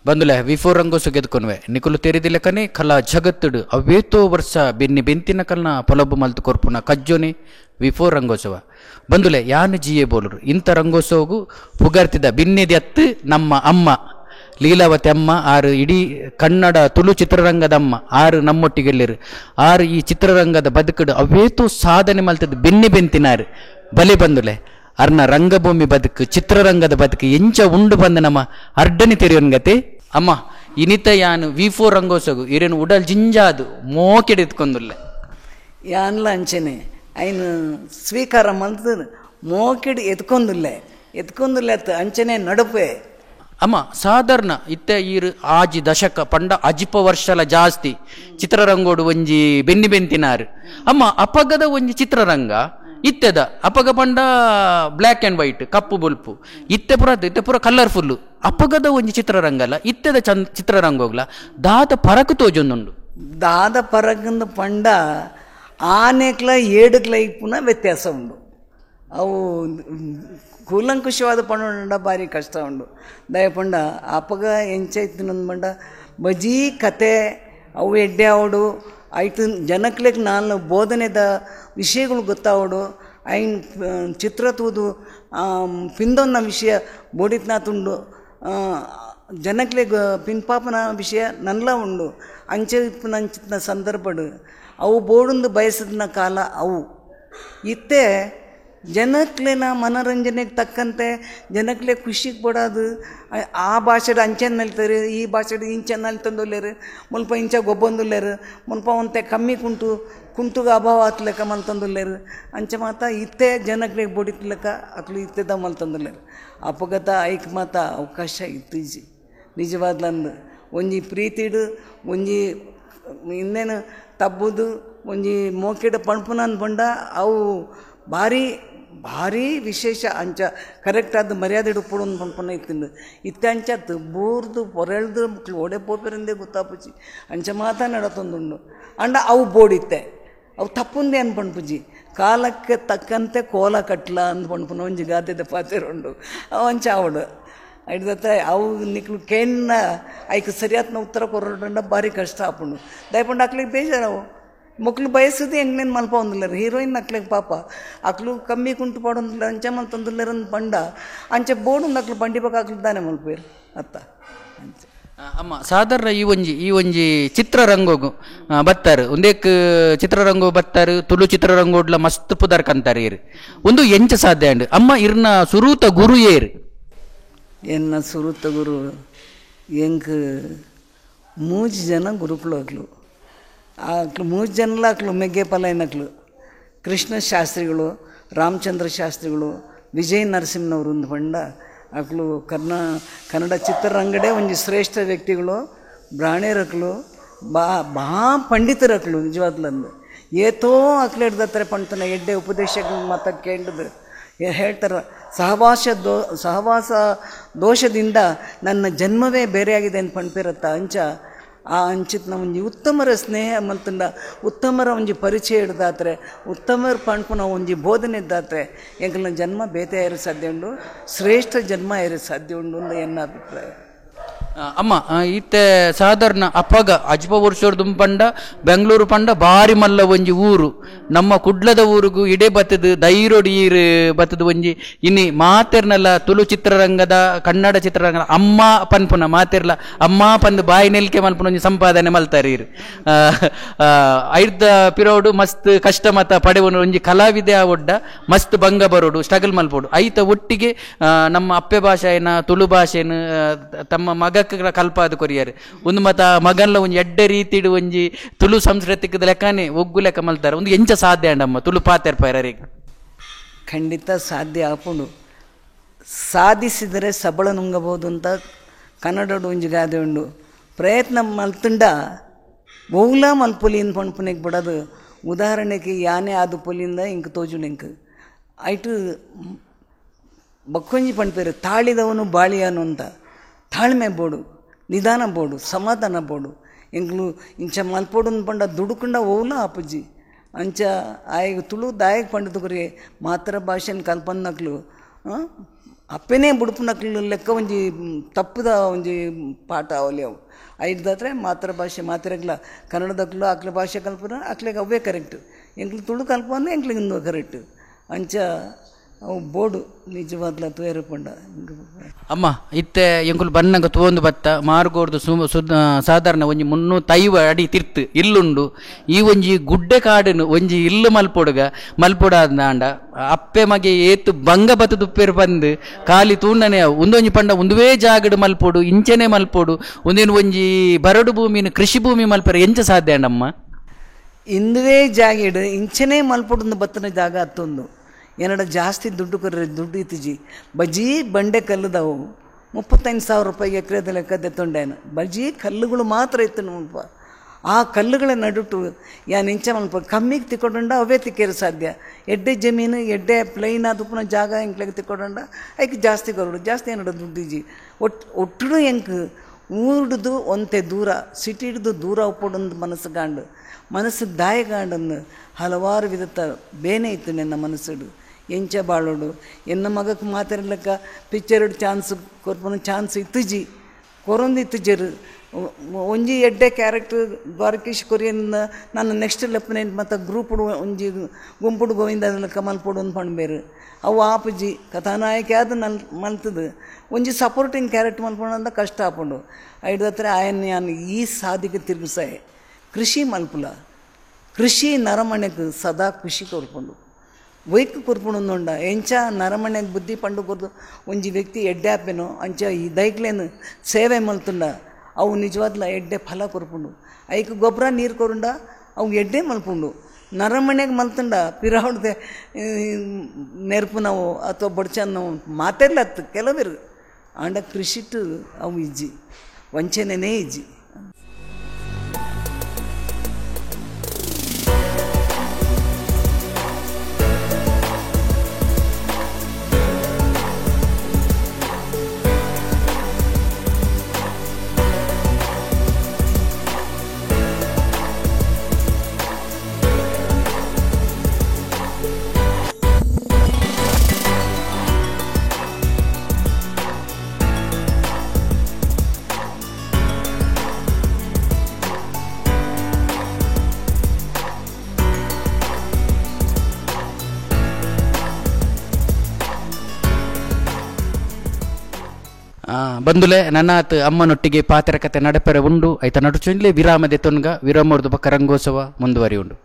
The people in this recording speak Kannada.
ಬಂದುಲೆ ವಿಫೋರ್ ರಂಗೋಸು ಗೆದ್ಕೊನ್ವೆ ನಿಕುಲು ತೆರಿದಿಲ್ಲ ಕನೆ ಕಲಾ ಜಗತ್ತುಡು ಅವೇತೋ ವರ್ಷ ಬೆನ್ನಿ ಬೆಂತಿನ ಕಲ್ನ ಪೊಲಬು ಮಲ್ತು ಕೊರ್ಪುನ ಕಜ್ಜೋನೆ ವಿಫೋರ್ ರಂಗೋತ್ಸವ ಬಂದುಲೆ ಯಾನು ಜಿಯೇ ಬೋಲರು ಇಂಥ ರಂಗೋತ್ಸವಗೂ ಪುಗಾರ್ತಿದ್ದ ಬಿನ್ನೆದಿ ಅತ್ತು ನಮ್ಮ ಅಮ್ಮ ಲೀಲಾವತಿ ಅಮ್ಮ ಆರು ಇಡೀ ಕನ್ನಡ ತುಳು ಚಿತ್ರರಂಗದ ಅಮ್ಮ ಆರು ನಮ್ಮೊಟ್ಟಿಗೆಲ್ಲಿರು ಆರು ಈ ಚಿತ್ರರಂಗದ ಬದುಕುಡು ಅವೇತೋ ಸಾಧನೆ ಮಲ್ತದ್ದು ಬೆನ್ನಿ ಬೆಂತಿನಾರು ಬಲೆ ಬಂದುಲೆ ಅರ್ನ ರಂಗಭೂಮಿ ಬದುಕು ಚಿತ್ರರಂಗದ ಬದುಕು ಎಂಚ ಉಂಡು ಬಂದ ನಮ್ಮ ಅರ್ಡನಿ ತೆರೆಯೋನ್ಗತೆ ಅಮ್ಮ ಇನಿತ ಯಾನು ವಿಫೋರ್ ರಂಗೋತ್ಸವ ಇರೇನು ಉಡಲ್ ಜಿಂಜಾದು ಮೋಕೆಡ್ ಎತ್ಕೊಂದುಲ್ಲೆ ಯಾನ್ಲ ಅಂಚನೆ ಐನು ಸ್ವೀಕಾರ ಮಲ್ತು ಮೋಕೆಡ್ ಎತ್ಕೊಂದುಲ್ಲೆ ಅಂಚನೆ ನಡುಪೆ ಅಮ್ಮ ಸಾಧಾರಣ ಇತ್ತೆ ಈರು ಆಜಿ ದಶಕ ಪಂಡ ಅಜಿಪ ವರ್ಷಲ ಜಾಸ್ತಿ ಚಿತ್ರರಂಗೋಡು ಒಂಜಿ ಬೆನ್ನಿ ಬೆಂತಿನಾರು ಅಮ್ಮ ಅಪಗದ ಒಂಜಿ ಚಿತ್ರರಂಗ ಇತ್ತೆದ ಅಪಗ ಪಂಡ ಬ್ಲ್ಯಾಕ್ ಆ್ಯಂಡ್ ವೈಟ್ ಕಪ್ಪು ಬುಲ್ಪು ಇತ್ತೆ ಪುರ ಕಲರ್ಫುಲ್ಲು ಅಪಗದ ಒಂಜಿ ಚಿತ್ರರಂಗ ಅಲ್ಲ ಇತ್ತೆದ ಚಿತ್ರರಂಗೋಗ್ಲ ದಾದ ಪರಕು ತೋಜೊಂದುಂಡು ದಾದ ಪರಕಂದ ಪಂಡ ಆನೆಕ್ಲ ಏಡುಕ್ಲ ಇಪ್ಪುನ ವ್ಯತ್ಯಾಸ ಉಂಡು ಅವು ಕೂಲಂಕುಷವಾದ ಪಂಡ ಭಾರಿ ಕಷ್ಟ ಉಂಡು ದಯಪಂಡ ಅಪಗ ಎಂಚೈತಿನೊಂದು ಪಂಡ ಬಜಿ ಕತೆ ಅವು ಎಡ್ಡೆ ಅವಡು ಆಯ್ತು ಜನಕ್ಲೆಗ್ ನಾನು ಬೋಧನೆದ ವಿಷಯಗಳು ಗೊತ್ತಾವಡು ಐನ್ ಚಿತ್ರ ತೂದು ಪಿಂದೊನ್ನ ವಿಷಯ ಬೋಡಿತ್ನಾತುಂಡು ಜನಕ್ಲೆ ಪಿನ್ಪಾಪನ ವಿಷಯ ನನ್ಲ ಉಂಡು ಅಂಚೆ ನಂಚಿನ ಸಂದರ್ಭಡು ಅವು ಬೋಡುಂದು ಬಯಸಿದ ಕಾಲ ಅವು ಇತ್ತೆ ಜನಕ್ಲೆನ ಮನೋರಂಜನೆಗೆ ತಕ್ಕಂತೆ ಜನಕ್ಲೆ ಖುಷಿಗೆ ಕೊಡೋದು ಆ ಭಾಷೆಡ್ ಅಂಚೆನ ನಲ್ತಾರೆ ಈ ಭಾಷೆಡ್ ಇಂಚೆನ ನಲ್ತಂದುಲ್ಲೇರು ಮುಲ್ಪ ಇಂಚ ಗೊಬ್ಬಂದುಲ್ಲೇರು ಮುಲ್ಪ ಒಂತೆ ಕಮ್ಮಿ ಕುಂಟುಗ ಅಭಾವ ಹತ್ಲೆಕ್ಕ ಮಲ್ತಂದುಲ್ಲೇರು ಅಂಚೆ ಮಾತ ಇತ್ತೆ ಜನಕ್ಲೆ ಬೊಡಿತ್ಲೆಕ್ಕ ಅಕ್ಲು ಇತ್ತೆದ ಮಲ್ತಂದುಲ್ಲೇರು ಅಪಗತ ಐಕ್ ಮಾತ ಅವಕಾಶ ಇತ್ತು ನಿಜವಾದ್ಲಂದು ಒಂಜಿ ಪ್ರೀತಿಡು ಒಂಜಿ ಇನ್ನೇನು ತಬ್ಬುದು ಒಂಜಿ ಮೋಕೆಡು ಪಣ್ಪುನ ಅಂದ್ಕೊಂಡ ಅವು ಭಾರಿ ವಿಶೇಷ ಅಂಚ ಕರೆಕ್ಟ್ ಆದ ಮರ್ಯಾದೆ ಉಪ್ಪುಡು ಪಂಪನ ಇತ್ತಿಂದು ಇತ್ತೆ ಅಂಚ ತುಬ್ಬೂರ್ದು ಪೊರೆಳ್ದು ಓಡೆ ಪೋಪಿರಂದೇ ಗೊತ್ತಾಪುಜಿ ಅಂಚ ಮಾತನಾಡತೊಂದುಂಡು ಅಂಡ ಅವು ಬೋಡಿತ್ತೆ ಅವು ತಪ್ಪುಂದೇ ಅನ್ಪಣ್ಪುಜಿ ಕಾಲಕ್ಕೆ ತಕ್ಕಂತೆ ಕೋಲ ಕಟ್ಲ ಅಂದ್ಪಣ್ಪುನ ಒಂಜಿ ಗಾದೆದ ಪಾತೆರುಂಡು ಅವು ಅಂಚ ಅವಡು ಹಿಡ್ದತ್ತ ಅವು ನಿಕ್ಲು ಕೇನ್ನ ಐಕ್ ಸರಿಯಾತ್ನ ಉತ್ತರ ಕೊರಡ ಭಾರಿ ಕಷ್ಟ ಆಪುಂಡು ದಯಪಂಡು ಅಕ್ಲಿಗೆ ಬೇಜಾರವು ಮಕ್ಳು ಬಯಸೋದು ಹೆಂಗ್ನೇನು ಮಲ್ಪ ಒಂದಿಲ್ಲರು ಹೀರೋಯಿನ್ ಅಕ್ಲಿಗೆ ಪಾಪ ಅಕ್ಲು ಕಮ್ಮಿ ಕುಂಟು ಪಾಡೊಂದಿಲ್ಲ ಅಂಚ ಮಲ್ತೊಂದಿಲ್ಲರನ್ ಪಂಡ ಅಂಚೆ ಬೋಡು ಅಕ್ಲು ಬಂಡಿ ಬೇಕು ಅಕ್ಲು ತಾನೆ ಮಲ್ಪೇರು ಅತ್ತ ಅಂಚೆ ಅಮ್ಮ ಸಾಧಾರಣ ಈ ಒಂಜಿ ಚಿತ್ರರಂಗೋಗು ಬತ್ತಾರು ಒಂದೇಕ್ ಚಿತ್ರರಂಗೋ ಬತ್ತಾರು ತುಳು ಚಿತ್ರರಂಗೋಡ್ಲ ಮಸ್ತ್ ಪುದರ್ ಕಂತಾರೆ ಇರು ಒಂದು ಎಂಚ ಸಾಧ್ಯ ಅಂಡ್ ಅಮ್ಮ ಇರ್ನ ಸುರೂತ ಗುರು ಏರು ಎನ್ನ ಸುರೂತ ಗುರು ಎಂಕ್ 3 ಜನ ಗುರುಗಳು ಅಕ್ಲು ಅಕ್ಲು 3 ಜನಲ ಅಕ್ಲು ಮೆಗ್ಗೆ ಪಲೈನಕ್ಲು ಕೃಷ್ಣ ಶಾಸ್ತ್ರಿಗಳು ರಾಮಚಂದ್ರ ಶಾಸ್ತ್ರಿಗಳು ವಿಜಯ ನರಸಿಂಹನವರು ಒಂದು ಪಂಡ ಅಕ್ಲು ಕನ್ನಡ ಚಿತ್ರರಂಗಡೆ ಒಂಜಿ ಶ್ರೇಷ್ಠ ವ್ಯಕ್ತಿಗಳು ಬ್ರಾಣೇರಕ್ಲು ಬಾ ಪಂಡಿತರಕ್ಲು ನಿಜವಾದ್ಲಂದು ಏತೋ ಅಕ್ಲು ಹಿಡ್ದತ್ತಾರೆ ಪಂಡ್ತಾನೆ ಎಡ್ಡೆ ಉಪದೇಶಗಳು ಮಾತ ಕೇಳಿದ್ರು ಹೇಳ್ತಾರೆ ಸಹವಾಸ ದೋಷದಿಂದ ನನ್ನ ಜನ್ಮವೇ ಬೇರೆಯಾಗಿದೆ ಅಂತ ಪಂಡ್ಪಿರತ್ತ ಅಂಚ ಆ ಅಂಚಿತ್ ಒಂಜಿ ಉತ್ತಮರ ಸ್ನೇಹ ಮಲ್ತಂಡ ಉತ್ತಮರ ಒಂಜಿ ಪರಿಚಯ ಹಿಡ್ದಾತ್ರೆ ಉತ್ತಮರ ಪಂಡ್ಪುನ ಒಂಜಿ ಬೋಧನೆ ಇದ್ದಾತ್ರೆ ಎಂಕಲ್ನ ಜನ್ಮ ಬೇತೆ ಇರೋ ಸಾಧ್ಯ ಉಂಡು ಶ್ರೇಷ್ಠ ಜನ್ಮ ಇರೋ ಸಾಧ್ಯ ಉಂಡು ಅಂತ ಎನ್ನ ಅಭಿಪ್ರಾಯ ಅಮ್ಮ ಇತ್ತೆ ಸಾಧಾರಣ ಅಪ್ಪಗ ಅಜ್ಪ ವರ್ಷದ ಪಂಡ ಬೆಂಗಳೂರು ಪಂಡ ಬಾರಿ ಮಲ್ಲ ಒಂಜಿ ಊರು ನಮ್ಮ ಕುಡ್ಲದ ಊರಿಗೂ ಇಡೇ ಬತ್ತದು ದೈರೋಡಿ ಈರು ಬತ್ತದು ಒಂಜಿ ಇನ್ನಿ ಮಾತೆರ್ನಲ್ಲ ತುಳು ಚಿತ್ರರಂಗದ ಕನ್ನಡ ಚಿತ್ರರಂಗದ ಅಮ್ಮ ಪನ್ಪುನ ಮಾತೆರ್ಲ ಅಮ್ಮ ಪಂದು ಬಾಯಿ ನೆಲ್ಕೆ ಮಲ್ಪುನ ಒಂಜಿ ಸಂಪಾದನೆ ಮಲ್ತಾರೆ ಇರು ಐರ್ದ ಪಿರೋಡು ಮಸ್ತ್ ಕಷ್ಟ ಮತ ಪಡೆವನು ಒಂಜಿ ಕಲಾವಿದೆ ಒಡ್ಡ ಮಸ್ತ್ ಭಂಗ ಬರೋಡು ಸ್ಟ್ರಗಲ್ ಮಲ್ಪೋಡು ಐತ ಒಟ್ಟಿಗೆ ನಮ್ಮ ಅಪ್ಪೆ ಭಾಷೆನ ತುಳು ಭಾಷೆನ ತಮ್ಮ ಮಗ ಕಲ್ಪಾದ ಕೊರಿಯಾರೆ ಒಂದು ಮತ ಮಗನ್ಲ ಒಂಜಿ ಎಡ್ಡೆ ರೀತಿಡು ಒಂಜಿ ತುಳು ಸಂಸ್ಕೃತಿಕದ ಲೆಕ್ಕನೆ ಒಗ್ಗು ಲೆಕ್ಕ ಮಲ್ತಾರೆ ಒಂದು ಎಂಚ ಸಾಧ್ಯ ಅಂಡಮ್ಮ ತುಳು ಪಾತೆರ್ಪಾಯರಿಗೆ ಖಂಡಿತ ಸಾಧ್ಯ ಆಪುಂಡು ಸಾಧಿಸಿದರೆ ಸಬಳ ನುಂಗಬಹುದು ಅಂತ ಕನ್ನಡಡು ಒಂಜಿ ಗಾದೆ ಉಂಡು ಪ್ರಯತ್ನ ಮಲ್ತುಂಡ ಬಹುಲ ಮಲ್ಪುಲಿನ್ ಪಣ್ಪುನಿಗೆ ಬಿಡೋದು ಉದಾಹರಣೆಗೆ ಯಾನೆ ಆದು ಪುಲಿಂದ ಇಂಕ ತೋಜುಂಡು ಐಟು ಬಕ್ಕೊಂಜಿ ಪಣ್ಪೇರು ತಾಳಿದವನು ಬಾಳಿಯಾನು ಅಂತ ತಾಳ್ಮೆ ಬೋಡು ನಿಧಾನ ಬೋಡು ಸಮಾಧಾನ ಬೋಡು ಎಂಗ್ಲು ಇಂಚ ಮಲ್ಪೋಡು ಪಂಡ ದುಡುಕಂಡ ಓಲ ಆಪುಜಿ ಅಂಚ ಆಯ್ಗ ತುಳು ದಾಯಕ್ ಪಂಡದು ಗುರಿ ಮಾತೃ ಭಾಷೆನ ಕಲ್ಪನ್ನಕ್ಲು ಅಪ್ಪನೇ ಬುಡುಪುನಕ್ಲು ಲೆಕ್ಕ ಒಂಜಿ ತಪ್ಪದ ಒಂಜಿ ಪಾಠ ಅವಲಿ ಅವು ಐದಾದ್ರೆ ಮಾತೃಭಾಷೆ ಮಾತಿರಗ್ಲ ಕನ್ನಡದಕ್ಲು ಅಕ್ಲ ಭಾಷೆ ಕಲ್ಪನ ಅಕ್ಲೆಗೆ ಅವೇ ಕರೆಕ್ಟ್ ಎಂಕ್ಲು ತುಳು ಕಲ್ಪ ಅಂದ್ರೆ ಎಂಕ್ಲಿಗೆ ಇನ್ನೂ ಕರೆಕ್ಟ್ ಅಂಚ ಅವು ಬೋರ್ಡು ನಿಜವಾದ್ಲ ತೋರಪಂಡ ಅಮ್ಮ ಇತ್ತೆ ಎಂಕುಲು ಬನ್ನಗ ತೋಂದು ಬತ್ತ ಮಾರ್ಗೋರ್ದು ಸಾಧಾರಣ ಒಂಜಿ 350 ಅಡಿ ತಿರ್ತು ಇಲ್ಲುಂಡು ಈ ಒಂಜಿ ಗುಡ್ಡೆ ಕಾಡನು ಒಂಜಿ ಇಲ್ಲು ಮಲ್ಪೊಡಾಂಡ ಅಪ್ಪೆ ಮಗೆ ಏತು ಬಂಗ ಬತ್ತ ದುಪ್ಪೇರು ಬಂದು ಖಾಲಿ ತೂಂಡನೆ ಒಂದೊಂಜಿ ಪಂಡ ಒಂದುವೇ ಜಾಗಡು ಮಲ್ಪೊಡು ಇಂಚನೆ ಮಲ್ಪೊಡು ಒಂದೇನು ಒಂಜಿ ಬರಡು ಭೂಮಿನ ಕೃಷಿ ಭೂಮಿ ಮಲ್ಪರೆ ಎಂಚ ಸಾಧ್ಯ ಅಂಡಮ್ಮ ಇಂದುವೇ ಜಾಗಿಡು ಇಂಚನೆ ಮಲ್ಪೊಡು ಬತ್ತನ ಜಾಗ ಹತ್ತೊಂದು ಏನಡ ಜಾಸ್ತಿ ದುಡ್ಡು ದುಡ್ಡು ಇತ್ತಿಜಿ ಬಜ್ಜಿ ಬಂಡೆ ಕಲ್ಲುದವು 35,000 ರೂಪಾಯಿಗೆ ಎಕರೆದ ಲೆಕ್ಕದೆ ತೊಂಡೇನು ಬಜ್ಜಿ ಕಲ್ಲುಗಳು ಮಾತ್ರ ಇತ್ತು ನೋಡ್ಪ ಆ ಕಲ್ಲುಗಳ ನಡುಟು ಯಾನ್ ಇಂಚ ಮಲ್ಪ ಕಮ್ಮಿಗೆ ತಿಕ್ಕೊಂಡ ಅವೇ ತಿಕ್ಕೇರು ಸಾಧ್ಯ ಎಡ್ಡೆ ಜಮೀನು ಎಡ್ಡೆ ಪ್ಲೈನ್ ಆದಪ್ಪನ ಜಾಗ ಎಂಕ್ಲೆಗೆ ತಿಕ್ಕೊಂಡ ಐಕೆ ಜಾಸ್ತಿ ಕೊರಡು ಜಾಸ್ತಿ ಏನಡ ದುಡ್ಡಿಜಿ ಒಟ್ಟು ಎಂಕ್ ಊರ್ದು ಒಂತೆ ದೂರ ಸಿಟಿ ಹಿಡ್ದು ದೂರ ಉಪ್ಪೊಡೊಂದು ಮನಸ್ಸು ದಾಯಗಾಂಡನ್ನು ಹಲವಾರು ವಿಧದ ಬೇನೆ ಇತ್ತು ನನ್ನ ಮನಸ್ಸುಡು ಎಂಚ ಬಾಳೋಡು ಎನ್ನ ಮಗಕ್ಕೆ ಮಾತಾಡ್ಲಿಕ್ಕ ಪಿಕ್ಚರ್ಡ್ ಚಾನ್ಸ್ ಕೊರ್ಪನ ಚಾನ್ಸ್ ಇತ್ತುಜಿ ಕೊರೊಂದು ಇತ್ತುಜರು ಒಂಜಿ ಎಡ್ಡೆ ಕ್ಯಾರೆಕ್ಟರ್ ದ್ವಾರಕೀಶ್ ಕೊರಿಯನ್ನ ನಾನು ನೆಕ್ಸ್ಟ್ ಲೆಫ್ಟಿನೆಂಟ್ ಮತ್ತು ಗ್ರೂಪುಡು ಒಂಜಿ ಗುಂಪುಡು ಗೋವಿಂದ ಲೆಕ್ಕ ಮಲ್ಪೊಡು ಒಂದು ಪಣ್ಬೇರು ಅವು ಆಪುಜಿ ಕಥಾನಾಯಕ ಅದು ಮಲ್ತದು ಒಂಜಿ ಸಪೋರ್ಟಿಂಗ್ ಕ್ಯಾರೆಕ್ಟರ್ ಮಲ್ಪೊಂಡ ಕಷ್ಟ ಆಪುಂಡು ಐದು ಹತ್ರ ಆಯನ್ನ ಈ ಸಾದಿಗೆ ತಿರುಗಿಸಾಯ್ ಕೃಷಿ ಮಲ್ಪುಲ ಕೃಷಿ ನರಮಣೆಗೆ ಸದಾ ಖುಷಿ ಕೊರ್ಪುಂಡು ವೈಕ್ ಕೊರ್ಪುಂಡು ಎಂಚ ನರಮಣೆಗೆ ಬುದ್ಧಿ ಪಂಡು ಕೊರ್ದು ಒಂಜಿ ವ್ಯಕ್ತಿ ಎಡ್ಡೆ ಆಪೇನೋ ಅಂಚ ಈ ದೈಕ್ಲೇನು ಸೇವೆ ಮಲ್ತುಂಡ ಅವು ನಿಜವಾದ್ಲ ಎಡ್ಡೆ ಫಲ ಕೊರ್ಪುಂಡು ಐಕ್ ಗೊಬ್ಬರ ನೀರು ಕೊರುಂಡ ಅವು ಎಡ್ಡೆ ಮಲ್ಪುಂಡು ನರಮಣೆಗೆ ಮಲ್ತುಂಡ ಪಿರಾವಡ್ದೆ ನೆರ್ಪು ನಾವು ಅಥವಾ ಬಡ್ಚನ್ ನಾವು ಮಾತಾಡ್ಲತ್ತು ಕೆಲವರು ಆಂಡ ಕೃಷಿಟ್ಟು ಅವು ಇಜ್ಜಿ ವಂಚನೆನೇ ಇಜ್ಜಿ ಬಂದುಲೆ ನನ್ನಾತ್ ಅಮ್ಮನೊಟ್ಟಿಗೆ ಪಾತ್ರಕತೆ ನಡಪೆರೆ ಉಂಡು ಐತ ನಡುಚೊಂಡ್ಲೆ ವಿರಾಮದೆ ತೊನ್ಗ ವಿರಾಮರ್ದು ಪಕ್ಕ ರಂಗೋತ್ಸವ ಮುಂದುವರಿ ಉಂಡು.